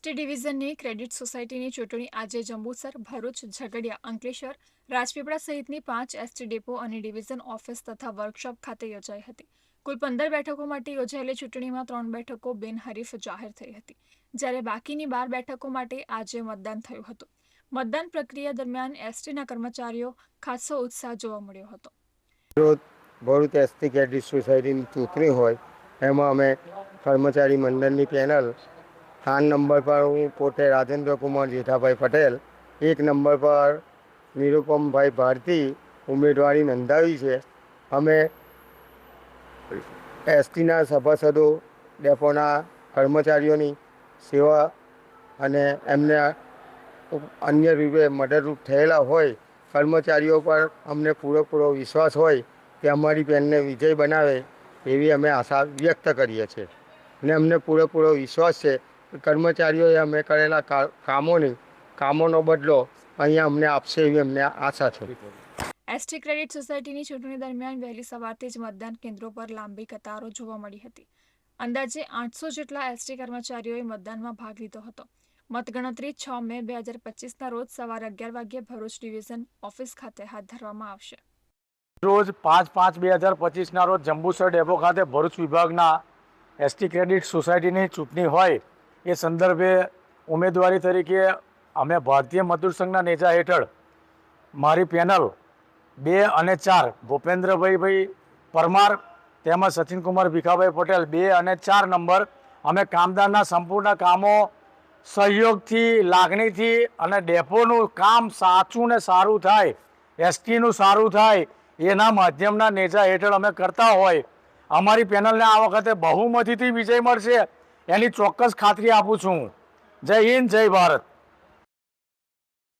ST ડિવિઝનની credit સોસાયટીની ચૂંટણી આજે જંબુસર, ભરૂચ, ઝઘડિયા, અંકલેશ્વર, રાજપીપળા સહિતની 5 એસટી ડેપો અને ડિવિઝન ઓફિસ તથા વર્કશોપ ખાતે યોજાઈ હતી. કુલ 15 બેઠકો માટે યોજાયેલી ચૂંટણીમાં 3 બેઠકો બિનહરીફ જાહેર થઈ હતી, જ્યારે બાકીની 12 બેઠકો માટે આજે મતદાન થયું હતું. મતદાન પ્રક્રિયા દરમિયાન એસટીના કર્મચારીઓ ખાસો ઉત્સાહ જોવા મળ્યો હતો. ભરૂચ એસટી ક્રેડિટ સોસાયટીની ચૂંટણી હોય એમાં અમે કર્મચારી મંડળની પેનલ 3 નંબર પર હું પોતે રાજેન્દ્ર કુમાર જેઠાભાઈ પટેલ, 1 નંબર પર નિરુપમભાઈ ભારતી ઉમેદવારી નોંધાવી છે. અમે એસટીના સભાસદો, ડેપોના કર્મચારીઓની સેવા અને એમને અન્ય રૂપે મદદરૂપ થયેલા હોય કર્મચારીઓ પર અમને પૂરેપૂરો વિશ્વાસ હોય કે અમારી પેનને વિજય બનાવે એવી અમે આશા વ્યક્ત કરીએ છીએ અને અમને પૂરેપૂરો વિશ્વાસ છે કે કર્મચારીઓએ અમે કરેલા કામોનો બદલો અહીંયા અમને આપશે એવી અમને આશા છે. એસટી ક્રેડિટ સોસાયટીની ચૂંટણી દરમિયાન વહેલી સવારથી જ મતદાન કેન્દ્રો પર લાંબી કતારો જોવા મળી હતી. અંદાજે 800 જેટલા એસટી કર્મચારીઓએ મતદાનમાં ભાગ લીધો હતો. મતગણતરી 6 મે 2025ના રોજ સવારે 11 વાગ્યે ભરૂચ ડિવિઝન ઓફિસ ખાતે હાથ ધરવામાં આવશે. રોજ 5/5/2025ના રોજ જંબુસર ડેપો ખાતે ભરૂચ વિભાગના એસટી ક્રેડિટ સોસાયટીની ચૂંટણી હોય એ સંદર્ભે ઉમેદવારી તરીકે અમે ભારતીય મજદૂર સંઘના નેજા હેઠળ મારી પેનલ 2 અને 4 ભૂપેન્દ્રભાઈ પરમાર તેમજ સચિનકુમાર ભીખાભાઈ પટેલ 2 અને 4 નંબર અમે કામદારના સંપૂર્ણ કામો સહયોગથી, લાગણીથી અને ડેપોનું કામ સાચું ને સારું થાય, એસટીનું સારું થાય એના માધ્યમના નેજા હેઠળ અમે કરતા હોય. અમારી પેનલને આ વખતે બહુમતીથી વિજય મળશે એની ચોક્કસ ખાતરી આપું છું. જય હિન્દ, જય ભારત.